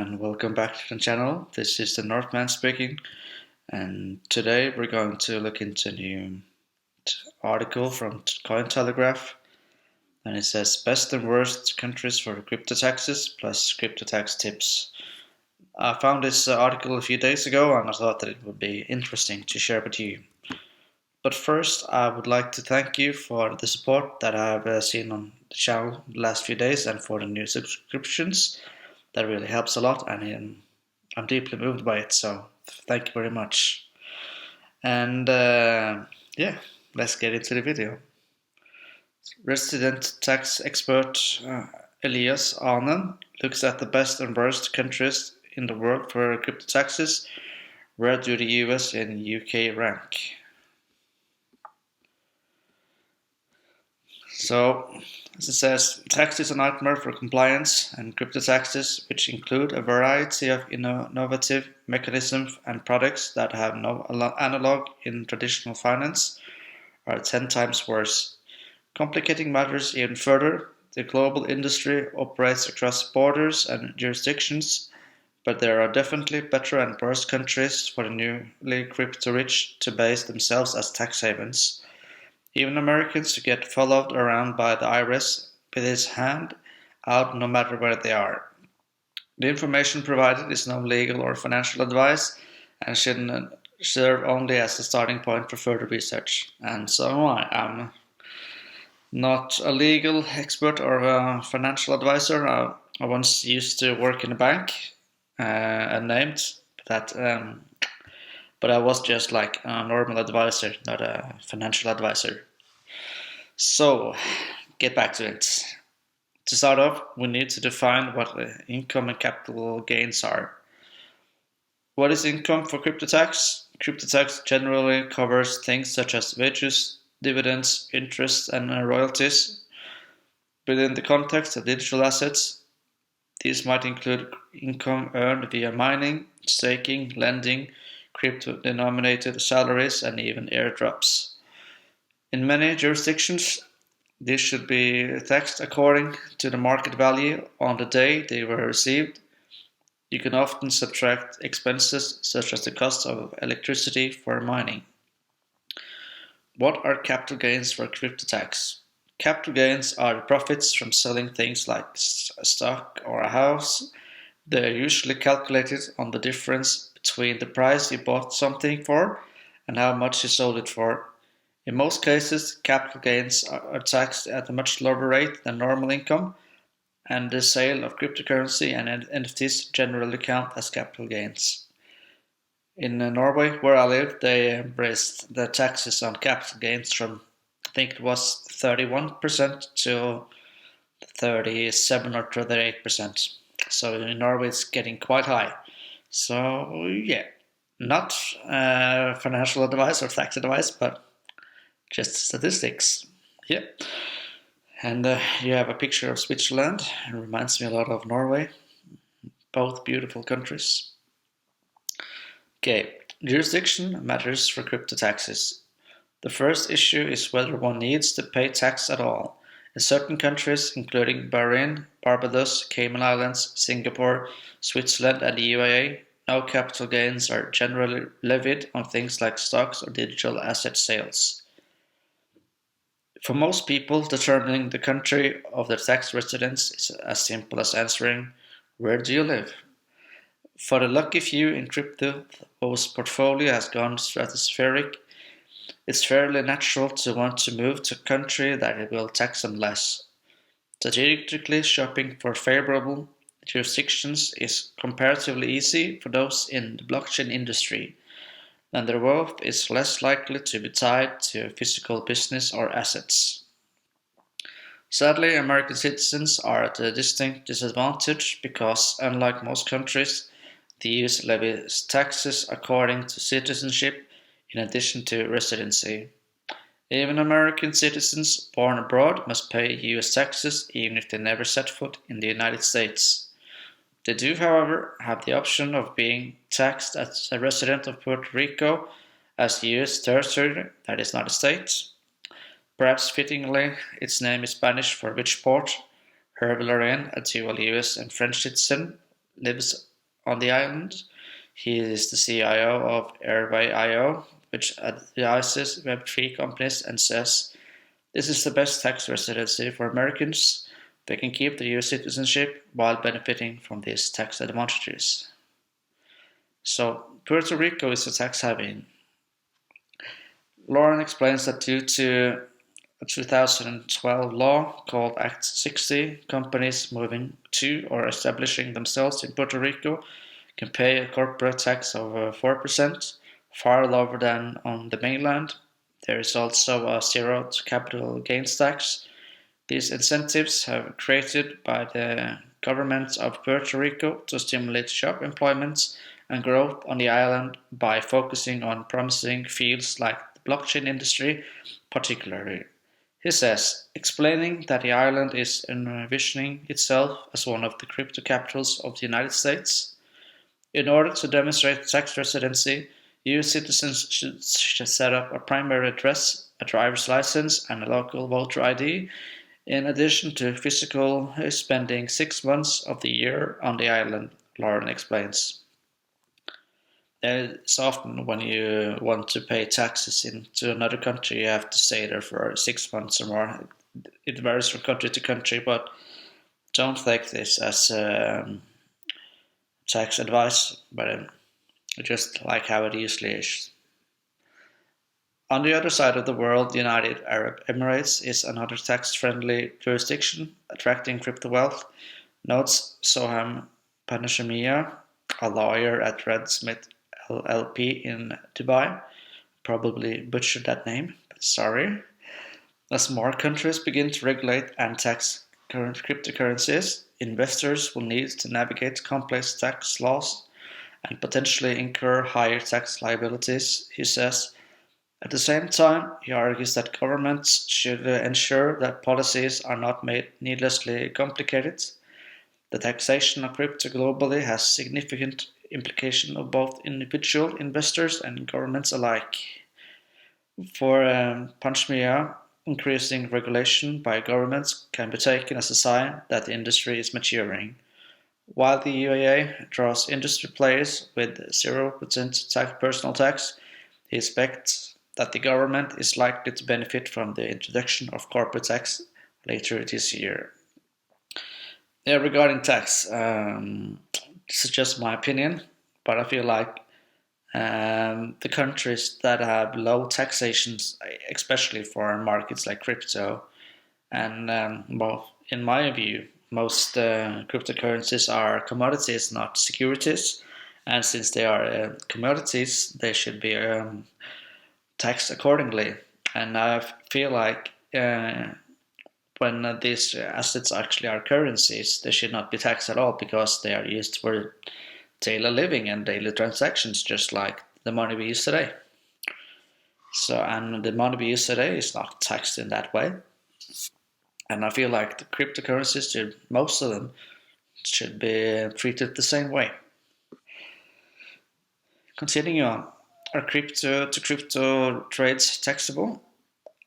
and welcome back to the channel. This is the Northman speaking, and today we're going to look into a new article from CoinTelegraph, and it says best and worst countries for crypto taxes plus crypto tax tips. I found this article a few days ago and I thought that it would be interesting to share with you. But first, I would like to thank you for the support that I've seen on the channel the last few days and for the new subscriptions. That really helps a lot, and I'm deeply moved by it, so thank you very much. And yeah, let's get into the video. Resident tax expert Elias Arnen looks at the best and worst countries in the world for crypto taxes. Where do the US and UK rank? So, as it says, tax is a nightmare for compliance, and crypto taxes, which include a variety of innovative mechanisms and products that have no analog in traditional finance, are 10 times worse. Complicating matters even further, the global industry operates across borders and jurisdictions, but there are definitely better and worse countries for the newly crypto-rich to base themselves as tax havens. Even Americans get followed around by the IRS with his hand out no matter where they are. The information provided is no legal or financial advice and should serve only as a starting point for further research. And so am I. I'm not a legal expert or a financial advisor. I once used to work in a bank, unnamed, but I was just like a normal advisor, not a financial advisor. So, get back to it. To start off, we need to define what income and capital gains are. What is income for crypto tax? Crypto tax generally covers things such as wages, dividends, interest, and royalties. Within the context of digital assets, these might include income earned via mining, staking, lending, crypto-denominated salaries, and even airdrops. In many jurisdictions, these should be taxed according to the market value on the day they were received. You can often subtract expenses such as the cost of electricity for mining. What are capital gains for crypto tax? Capital gains are the profits from selling things like a stock or a house. They are usually calculated on the difference between the price you bought something for and how much you sold it for. In most cases, capital gains are taxed at a much lower rate than normal income, and the sale of cryptocurrency and NFTs generally count as capital gains. In Norway, where I live, they raised the taxes on capital gains from, I think it was 31% to 37 or 38%. So in Norway, it's getting quite high. So yeah, not financial advice or tax advice, but just statistics. Yeah. And you have a picture of Switzerland. It reminds me a lot of Norway. Both beautiful countries. Okay, jurisdiction matters for crypto taxes. The first issue is whether one needs to pay tax at all. In certain countries, including Bahrain, Barbados, Cayman Islands, Singapore, Switzerland, and the UAE, no capital gains are generally levied on things like stocks or digital asset sales. For most people, determining the country of their tax residence is as simple as answering, where do you live? For the lucky few in crypto whose portfolio has gone stratospheric, it's fairly natural to want to move to a country that will tax them less. Strategically, shopping for favorable jurisdictions is comparatively easy for those in the blockchain industry, and their wealth is less likely to be tied to physical business or assets. Sadly, American citizens are at a distinct disadvantage because, unlike most countries, the US levies taxes according to citizenship in addition to residency. Even American citizens born abroad must pay US taxes even if they never set foot in the United States. They do, however, have the option of being taxed as a resident of Puerto Rico as US territory that is not a state. Perhaps fittingly, its name is Spanish for which port. Hervé Lorraine, a dual US and French citizen, lives on the island. He is the CIO of Airway.io, which advises Web3 companies and says this is the best tax residency for Americans. They can keep the US citizenship while benefiting from these tax advantages. So, Puerto Rico is a tax haven. Lauren explains that due to a 2012 law called Act 60, companies moving to or establishing themselves in Puerto Rico can pay a corporate tax of 4%, far lower than on the mainland. There is also a zero capital gains tax. These incentives have created by the government of Puerto Rico to stimulate job employment and growth on the island by focusing on promising fields like the blockchain industry, particularly. He says, explaining that the island is envisioning itself as one of the crypto capitals of the United States. In order to demonstrate tax residency, EU citizens should set up a primary address, a driver's license, and a local voter ID, in addition to physical spending 6 months of the year on the island, Lauren explains. It's often when you want to pay taxes into another country, you have to stay there for 6 months or more. It varies from country to country, but don't take this as tax advice, but just like how it usually is. On the other side of the world, the United Arab Emirates is another tax-friendly jurisdiction attracting crypto wealth, notes Soham Panashamiya, a lawyer at Red Smith LLP in Dubai. Probably butchered that name, but sorry. As more countries begin to regulate and tax current cryptocurrencies, investors will need to navigate complex tax laws and potentially incur higher tax liabilities, he says. At the same time, he argues that governments should ensure that policies are not made needlessly complicated. The taxation of crypto globally has significant implications of both individual investors and governments alike. For Panchmia, increasing regulation by governments can be taken as a sign that the industry is maturing. While the UAE draws industry players with 0% personal tax, he expects that the government is likely to benefit from the introduction of corporate tax later this year. Yeah, regarding tax, this is just my opinion, but I feel like the countries that have low taxations, especially for markets like crypto, and well, in my view, most cryptocurrencies are commodities, not securities, and since they are commodities, they should be taxed accordingly. And I feel like when these assets actually are currencies, they should not be taxed at all because they are used for daily living and daily transactions, just like the money we use today. So, and the money we use today is not taxed in that way. And I feel like the cryptocurrencies, most of them, should be treated the same way. Continuing on, are crypto to crypto trades taxable?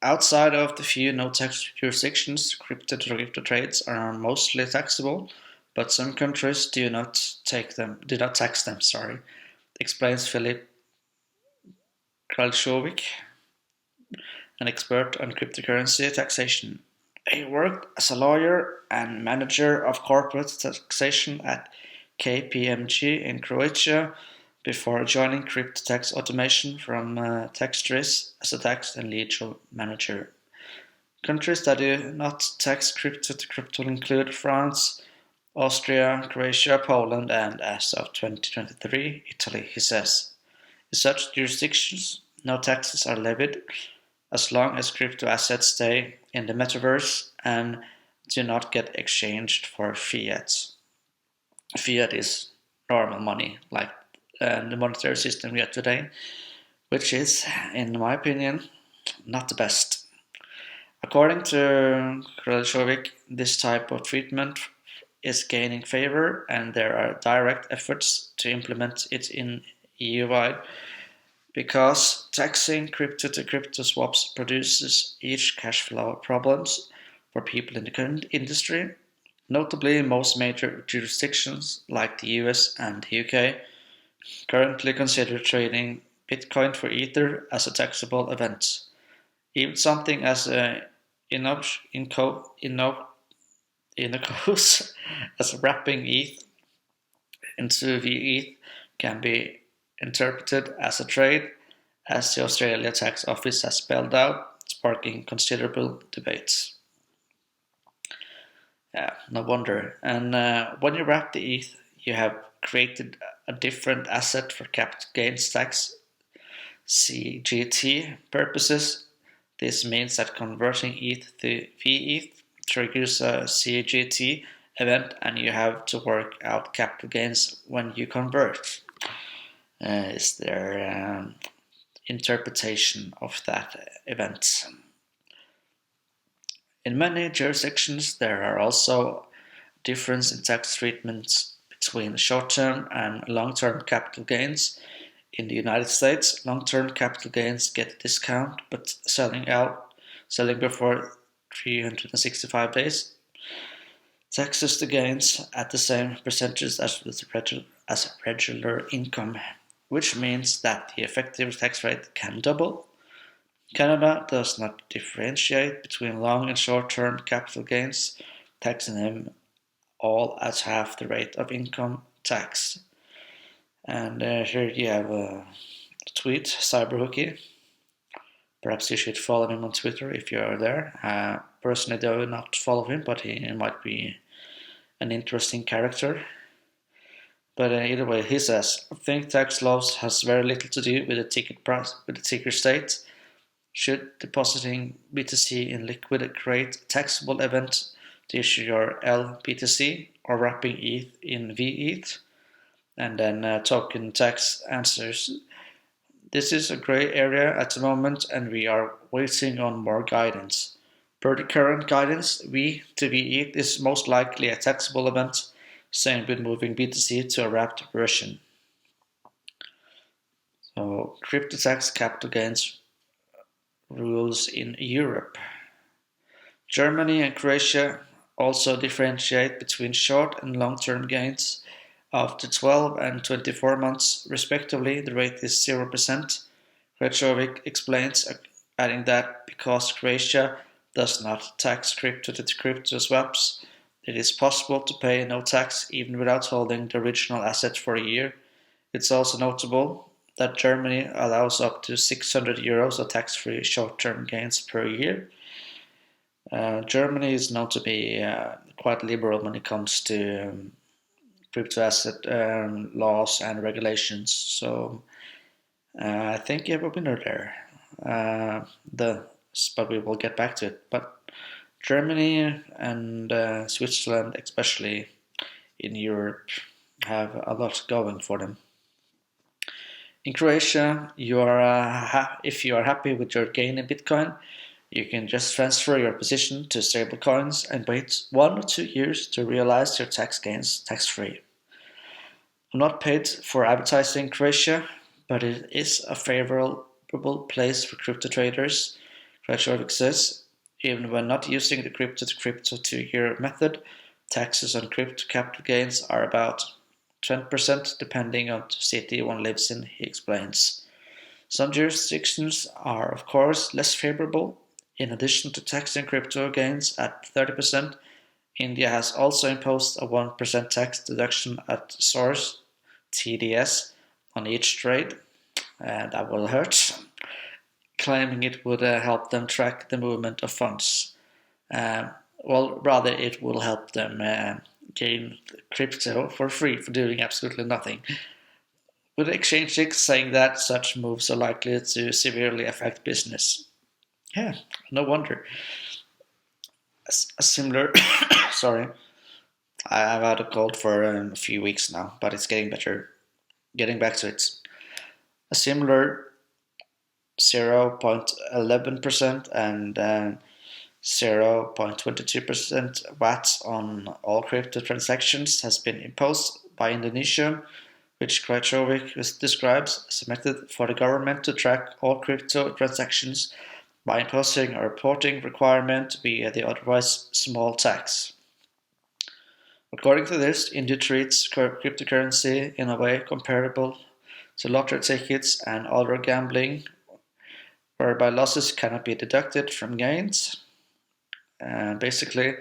Outside of the few no-tax jurisdictions, crypto to crypto trades are mostly taxable, but some countries do not tax them. Sorry, explains Philip Kraljovic, an expert on cryptocurrency taxation. He worked as a lawyer and manager of corporate taxation at KPMG in Croatia before joining crypto tax automation from Taxtris as a tax and legal manager. Countries that do not tax crypto to crypto include France, Austria, Croatia, Poland, and as of 2023, Italy, he says. In such jurisdictions, no taxes are levied as long as crypto assets stay in the metaverse and do not get exchanged for fiat. Fiat is normal money, like the monetary system we have today, which is, in my opinion, not the best. According to Kraljovic, this type of treatment is gaining favor, and there are direct efforts to implement it in EU-wide because taxing crypto to crypto swaps produces huge cash flow problems for people in the current industry. Notably, most major jurisdictions like the US and the UK currently consider trading Bitcoin for Ether as a taxable event. Even something as innocuous as wrapping ETH into VETH can be interpreted as a trade, as the Australia Tax Office has spelled out, sparking considerable debates. Yeah, no wonder. And when you wrap the ETH, you have created a different asset for capital gains tax (CGT) purposes. This means that converting ETH to VETH triggers a CGT event, and you have to work out capital gains when you convert. Is their interpretation of that event. In many jurisdictions, there are also difference in tax treatments between short-term and long-term capital gains. In the United States, long-term capital gains get a discount, but selling before 365 days taxes the gains at the same percentage as regular income, which means that the effective tax rate can double. Canada does not differentiate between long and short-term capital gains, taxing them all at half the rate of income tax. And here you have a tweet, Cyberhookie. Perhaps you should follow him on Twitter if you are there. Personally, I do not follow him, but he might be an interesting character. But either way, he says, I think tax laws has very little to do with the ticker state. Should depositing BTC in liquid create a taxable event to issue your LBTC or wrapping ETH in VETH? And then token tax answers, this is a gray area at the moment and we are waiting on more guidance. Per the current guidance, V to VETH is most likely a taxable event, same with moving BTC to a wrapped version. So, crypto tax capital gains rules in Europe. Germany and Croatia also differentiate between short and long-term gains. After 12 and 24 months, respectively, the rate is 0%. Rechovic explains, adding that because Croatia does not tax crypto-to-crypto swaps, it is possible to pay no tax even without holding the original asset for a year. It's also notable that Germany allows up to €600 of tax-free short-term gains per year. Germany is known to be quite liberal when it comes to crypto asset laws and regulations. So I think you have a winner there. But we will get back to it. But Germany and Switzerland, especially in Europe, have a lot going for them. In Croatia, if you are happy with your gain in Bitcoin, you can just transfer your position to stablecoins and wait 1 or 2 years to realize your tax gains tax-free. I'm not paid for advertising Croatia, but it is a favorable place for crypto traders. Krajcovic says, even when not using the crypto-to-crypto 2-year method, taxes on crypto capital gains are about 10% depending on the city one lives in, he explains. Some jurisdictions are, of course, less favorable. In addition to taxing crypto gains at 30%, India has also imposed a 1% tax deduction at source (TDS) on each trade, and that will hurt, claiming it would help them track the movement of funds. Rather, it will help them gain crypto for free for doing absolutely nothing. With exchanges saying that such moves are likely to severely affect business. Yeah, no wonder. A similar, sorry, I've had a cold for a few weeks now, but it's getting better. Getting back to it. A similar 0.11% and 0.22% VAT on all crypto transactions has been imposed by Indonesia, which Krajcovic describes as a method for the government to track all crypto transactions by imposing a reporting requirement via the otherwise small tax. According to this, India treats cryptocurrency in a way comparable to lottery tickets and other gambling, whereby losses cannot be deducted from gains. And basically,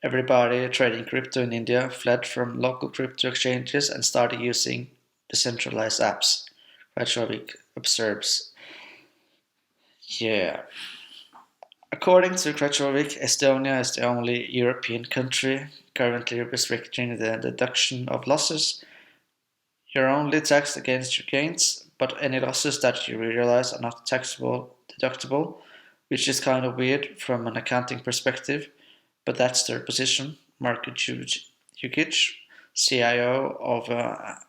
everybody trading crypto in India fled from local crypto exchanges and started using decentralized apps. Rajavik observes. Yeah. According to Krajovic, Estonia is the only European country currently restricting the deduction of losses. You're only taxed against your gains, but any losses that you realize are not taxable deductible, which is kind of weird from an accounting perspective, but that's their position. Marko Jukic, CIO of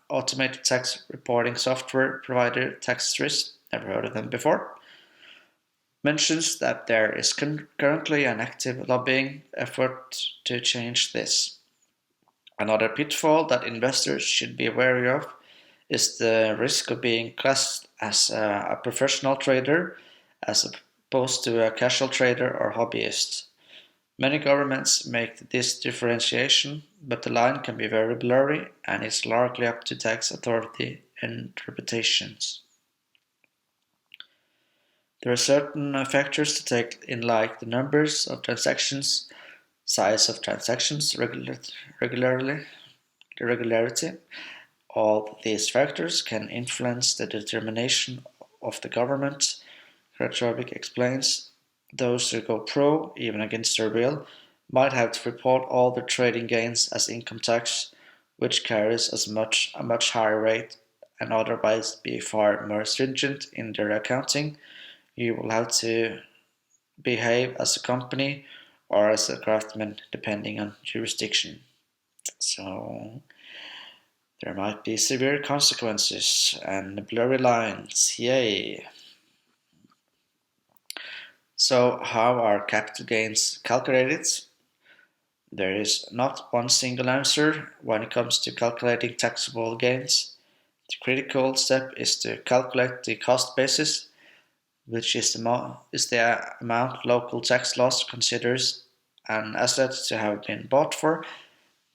automated tax reporting software provider Taxation, never heard of them before, mentions that there is currently an active lobbying effort to change this. Another pitfall that investors should be wary of is the risk of being classed as a professional trader as opposed to a casual trader or hobbyist. Many governments make this differentiation, but the line can be very blurry and is largely up to tax authority interpretations. There are certain factors to take in, like the numbers of transactions, size of transactions, regularity. All these factors can influence the determination of the government. Krajovic explains. Those who go pro, even against their will, might have to report all their trading gains as income tax, which carries a much higher rate, and otherwise be far more stringent in their accounting. You will have to behave as a company or as a craftsman depending on jurisdiction. So there might be severe consequences and blurry lines. Yay! So how are capital gains calculated? There is not one single answer when it comes to calculating taxable gains. The critical step is to calculate the cost basis, which is the amount local tax laws considers an asset to have been bought for.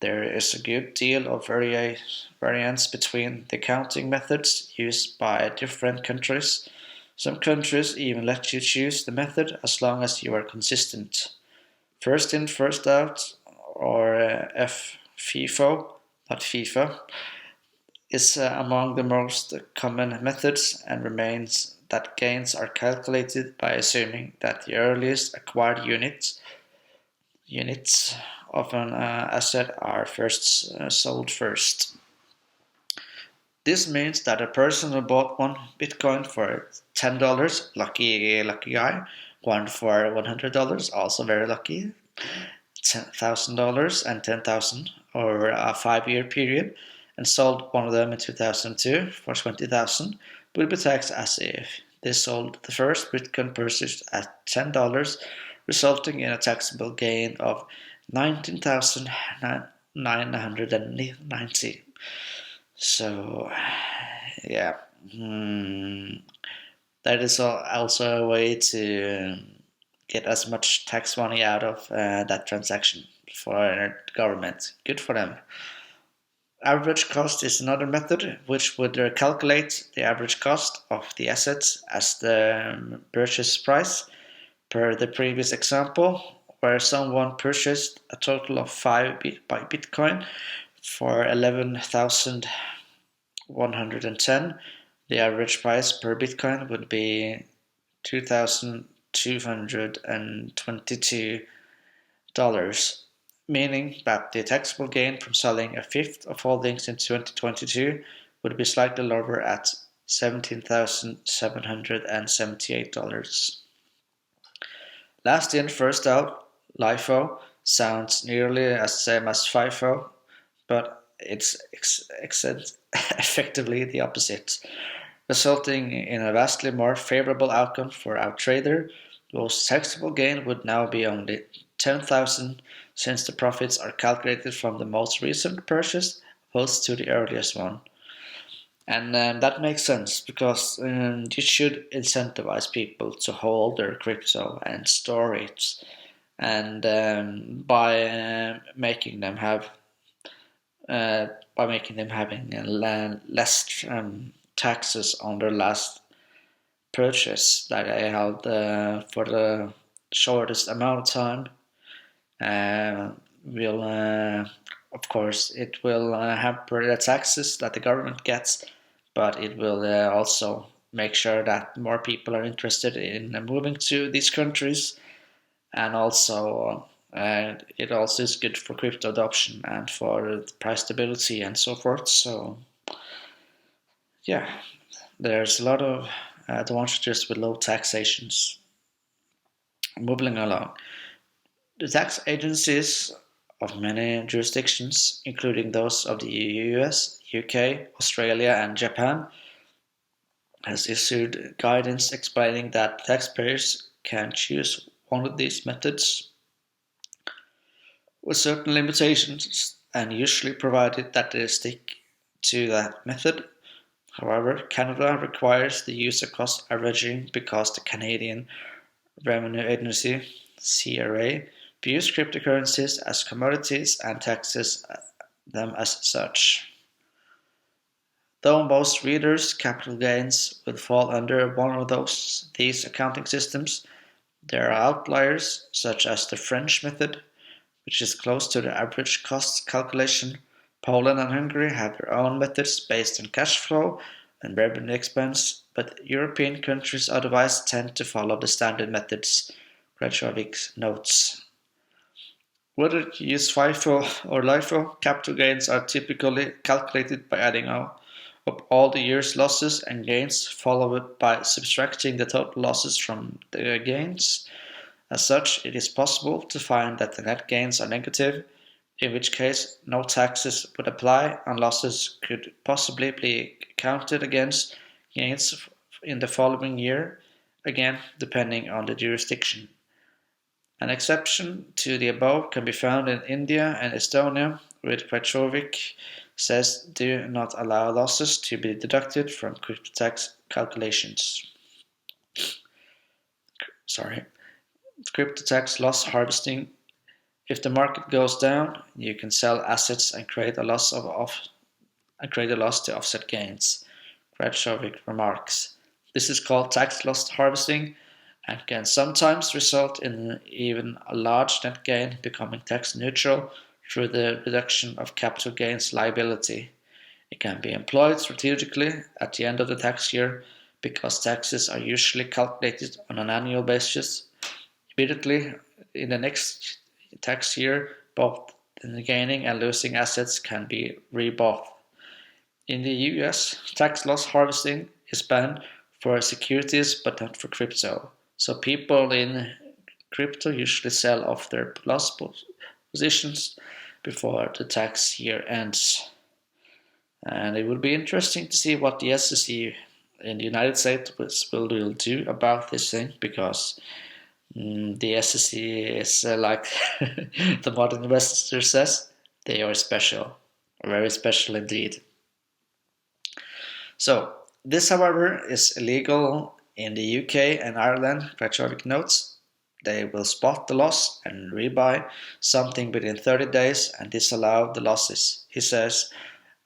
There is a good deal of variance between the counting methods used by different countries. Some countries even let you choose the method as long as you are consistent. First in, first out, or FIFO, not FIFA, is among the most common methods and remains that gains are calculated by assuming that the earliest acquired units of an asset are sold first. This means that a person who bought one Bitcoin for $10, lucky guy, one for $100, also very lucky, $1,000 and $10,000 over a 5-year period, and sold one of them in 2002 for $20,000, will be taxed as if they sold the first Bitcoin purchase at $10, resulting in a taxable gain of $19,990. So, yeah, that is also a way to get as much tax money out of that transaction for the government. Good for them. Average cost is another method which would calculate the average cost of the assets as the purchase price per the previous example, where someone purchased a total of 5 Bitcoin for 11,110. The average price per Bitcoin would be $2,222, meaning that the taxable gain from selling a fifth of holdings in 2022 would be slightly lower at $17,778. Last in, first out, LIFO, sounds nearly as same as FIFO, but it's effectively the opposite, resulting in a vastly more favorable outcome for our trader, whose taxable gain would now be only $10,000 since the profits are calculated from the most recent purchase opposed to the earliest one. And that makes sense because you should incentivize people to hold their crypto and store it, and by making them have by making them having less taxes on their last purchase that they held for the shortest amount of time. Will Of course it will hamper the taxes that the government gets, but it will also make sure that more people are interested in moving to these countries, and also it also is good for crypto adoption and for price stability and so forth. So yeah, there's a lot of advantages with low taxations. Moving along, the tax agencies of many jurisdictions, including those of the US, UK, Australia, and Japan, has issued guidance explaining that taxpayers can choose one of these methods with certain limitations, and usually provided that they stick to that method. However, Canada requires the use of cost averaging because the Canadian Revenue Agency (CRA) views cryptocurrencies as commodities and taxes them as such. Though most readers' capital gains would fall under one of these accounting systems, there are outliers such as the French method, which is close to the average cost calculation. Poland and Hungary have their own methods based on cash flow and revenue expense, but European countries otherwise tend to follow the standard methods, Krejcik notes. Whether you use FIFO or LIFO, capital gains are typically calculated by adding up all the year's losses and gains, followed by subtracting the total losses from the gains. As such, it is possible to find that the net gains are negative, in which case no taxes would apply and losses could possibly be counted against gains in the following year, again depending on the jurisdiction. An exception to the above can be found in India and Estonia, which Krejcik says do not allow losses to be deducted from crypto tax calculations. Crypto tax loss harvesting. If the market goes down, you can sell assets and create a loss to offset gains. Krejcik remarks. This is called tax loss harvesting and can sometimes result in even a large net gain becoming tax neutral through the reduction of capital gains liability. It can be employed strategically at the end of the tax year because taxes are usually calculated on an annual basis. Immediately in the next tax year, both the gaining and losing assets can be rebought. In the US, tax loss harvesting is banned for securities but not for crypto. So people in crypto usually sell off their loss positions before the tax year ends. And it will be interesting to see what the SEC in the United States will do about this thing, because the SEC is like the modern investor says, they are special, very special indeed. So this, however, is illegal in the UK and Ireland, Krejcik notes. They will spot the loss and rebuy something within 30 days and disallow the losses. He says,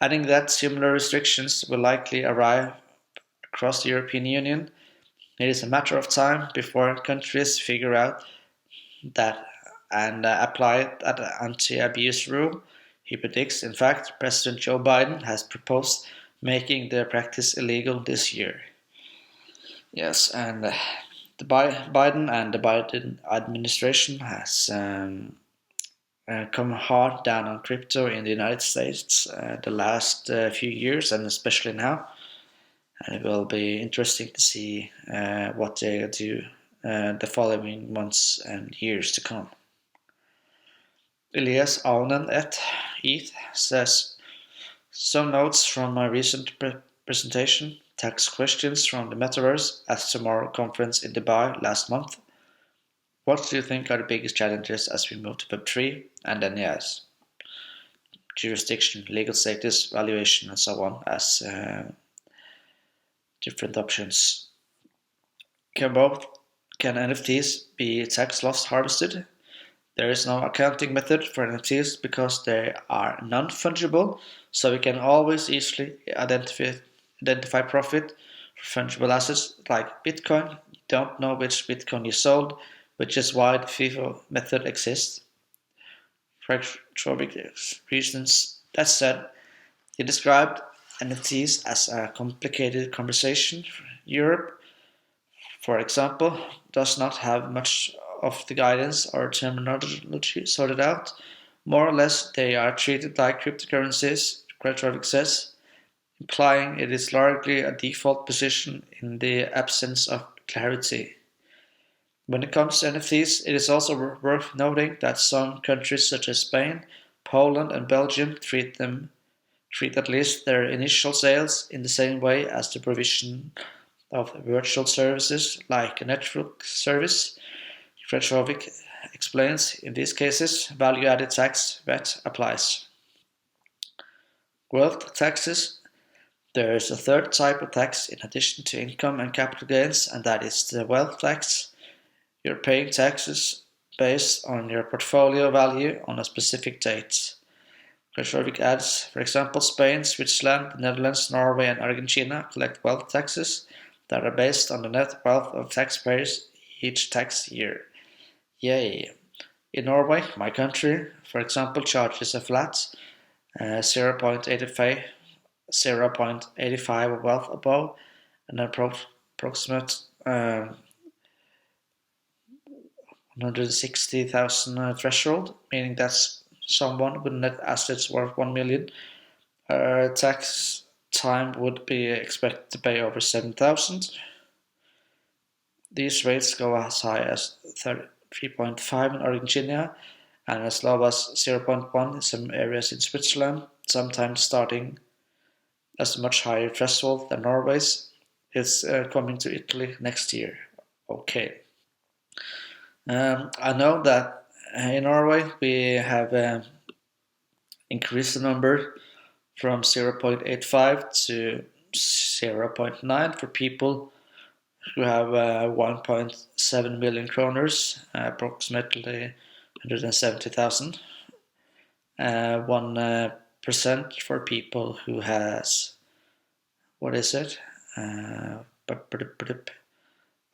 adding that similar restrictions will likely arrive across the European Union. It is a matter of time before countries figure out that and apply that anti-abuse rule. He predicts, in fact, President Joe Biden has proposed making the practice illegal this year. Yes, and the Biden and the Biden administration has come hard down on crypto in the United States the last few years, and especially now. And it will be interesting to see what they do the following months and years to come. Elias Aunen at ETH says, some notes from my recent presentation, tax questions from the Metaverse at Tomorrow conference in Dubai last month. What do you think are the biggest challenges as we move to Web3? And then yes, jurisdiction, legal status, valuation, and so on as different options. Can NFTs be tax loss harvested? There is no accounting method for NFTs because they are non-fungible, so we can always easily identify profit for fungible assets like Bitcoin. You don't know which Bitcoin you sold, which is why the FIFO method exists for reasons. That said, he described NFTs as a complicated conversation. Europe, for example, does not have much of the guidance or terminology sorted out. More or less, they are treated like cryptocurrencies, Kratrovic says, implying it is largely a default position in the absence of clarity. When it comes to NFTs, it is also worth noting that some countries such as Spain, Poland, and Belgium treat at least their initial sales in the same way as the provision of virtual services like a network service. Krechovic explains, in these cases, value-added tax VAT applies. Wealth taxes. There is a third type of tax in addition to income and capital gains, and that is the wealth tax. You're paying taxes based on your portfolio value on a specific date. Krechovic adds, for example, Spain, Switzerland, the Netherlands, Norway, and Argentina collect wealth taxes that are based on the net wealth of taxpayers each tax year. Yay! In Norway, my country, for example, charges a flat 0.85 of wealth above an approximate 160,000 threshold, meaning that someone with net assets worth 1 million tax time would be expected to pay over 7,000. These rates go as high as 3.5 in Argentina and as low as 0.1 in some areas in Switzerland, sometimes starting as a much higher threshold than Norway's. It's coming to Italy next year. Okay. I know that in Norway we have increased the number from 0.85 to 0.9 for people who have 1.7 million kroners, approximately 170,000. 1% for people who has, what is it?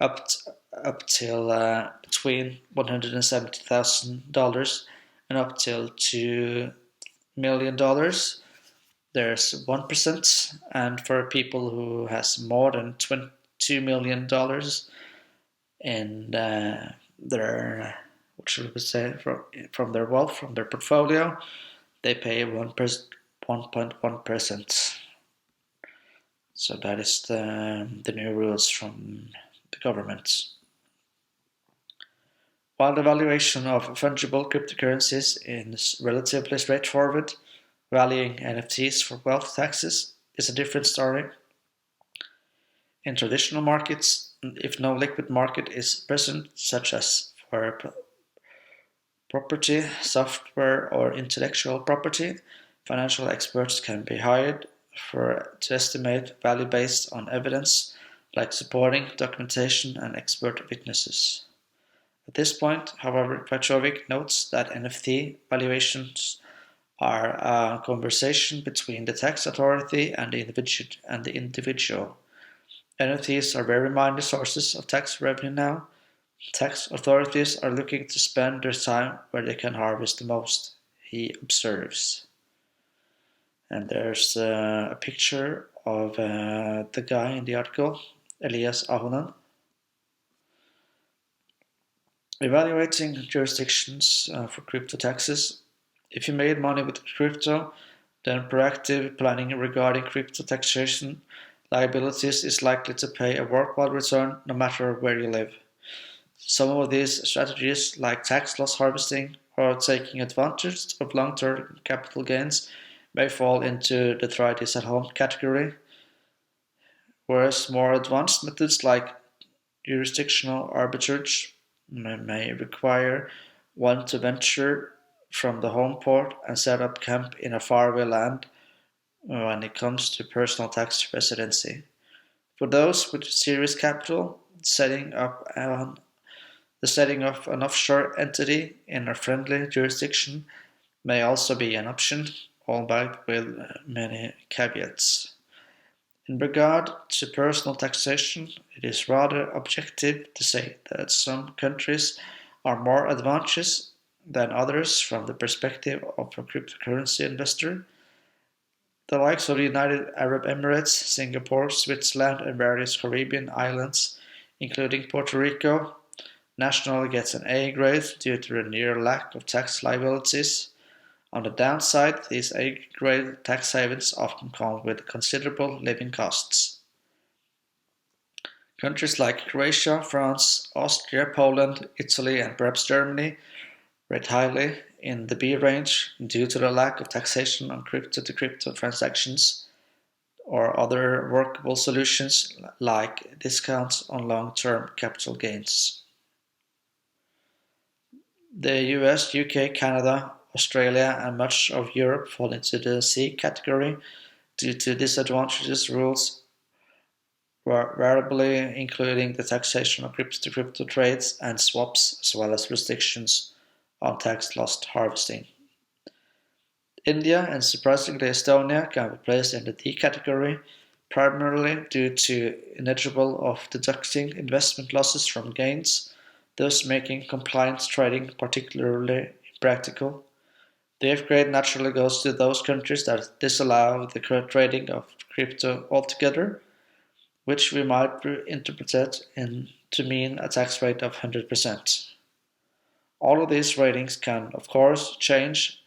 Up till between $170,000 and up till $2 million, there's 1%, and for people who has more than $2 million in their, what should we say, from their wealth, from their portfolio, they pay 1.1%. So that is the new rules from the government. While the valuation of fungible cryptocurrencies is relatively straightforward, valuing NFTs for wealth taxes is a different story. In traditional markets, if no liquid market is present, such as for property, software, or intellectual property, financial experts can be hired to estimate value based on evidence like supporting documentation and expert witnesses. At this point, however, Petrovic notes that NFT valuations are a conversation between the tax authority and the individual. NFTs are very minor sources of tax revenue now. Tax authorities are looking to spend their time where they can harvest the most, he observes. And there's a picture of the guy in the article, Elias Ahonen. Evaluating jurisdictions for crypto taxes. If you made money with crypto, then proactive planning regarding crypto taxation liabilities is likely to pay a worthwhile return no matter where you live. Some of these strategies, like tax loss harvesting or taking advantage of long-term capital gains, may fall into the try this at home category, whereas more advanced methods like jurisdictional arbitrage may require one to venture from the home port and set up camp in a faraway land when it comes to personal tax residency. For those with serious capital, setting up The setting up an offshore entity in a friendly jurisdiction may also be an option, albeit with many caveats. In regard to personal taxation, it is rather objective to say that some countries are more advantageous than others from the perspective of a cryptocurrency investor. The likes of the United Arab Emirates, Singapore, Switzerland, and various Caribbean islands, including Puerto Rico, nationally gets an A grade due to the near lack of tax liabilities. On the downside, these A-grade tax havens often come with considerable living costs. Countries like Croatia, France, Austria, Poland, Italy, and perhaps Germany rate highly in the B range due to the lack of taxation on crypto-to-crypto transactions or other workable solutions like discounts on long-term capital gains. The US, UK, Canada, Australia, and much of Europe fall into the C category due to disadvantageous rules, variably including the taxation of crypto-to-crypto trades and swaps, as well as restrictions on tax loss harvesting. India and surprisingly Estonia can be placed in the D category, primarily due to ineligible of deducting investment losses from gains, thus making compliant trading particularly impractical. The F grade naturally goes to those countries that disallow the trading of crypto altogether, which we might interpret to mean a tax rate of 100%. All of these ratings can, of course, change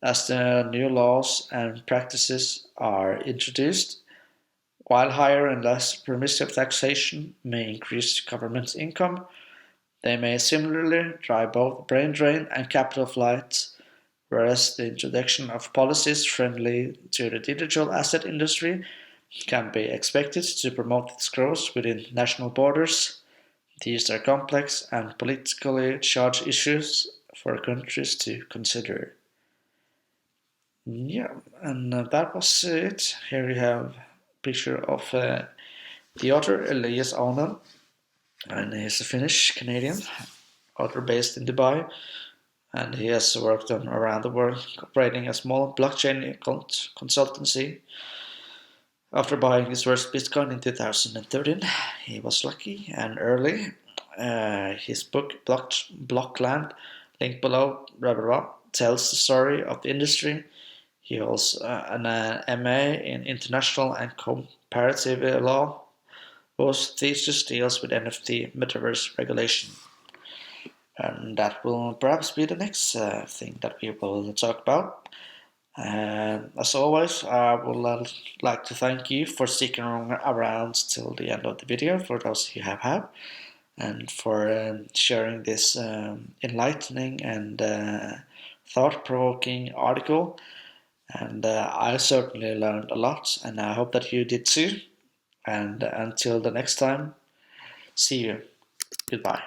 as the new laws and practices are introduced, while higher and less permissive taxation may increase government income. They may similarly drive both brain drain and capital flight, whereas the introduction of policies friendly to the digital asset industry can be expected to promote its growth within national borders. These are complex and politically charged issues for countries to consider. Yeah, and that was it. Here you have a picture of the author Elias Aunan, and he's a Finnish Canadian author based in Dubai, and he has worked on around the world, operating a small blockchain consultancy. After buying his first Bitcoin in 2013, he was lucky and early. His book Blockland, link below, blah, blah, blah, tells the story of the industry. He holds an MA in International and Comparative Law. Both thesis deals with NFT metaverse regulation. And that will perhaps be the next thing that we will talk about. And as always, I would like to thank you for sticking around till the end of the video, for those who have, and for sharing this enlightening and thought-provoking article. And I certainly learned a lot, and I hope that you did too. And until the next time, see you. Goodbye.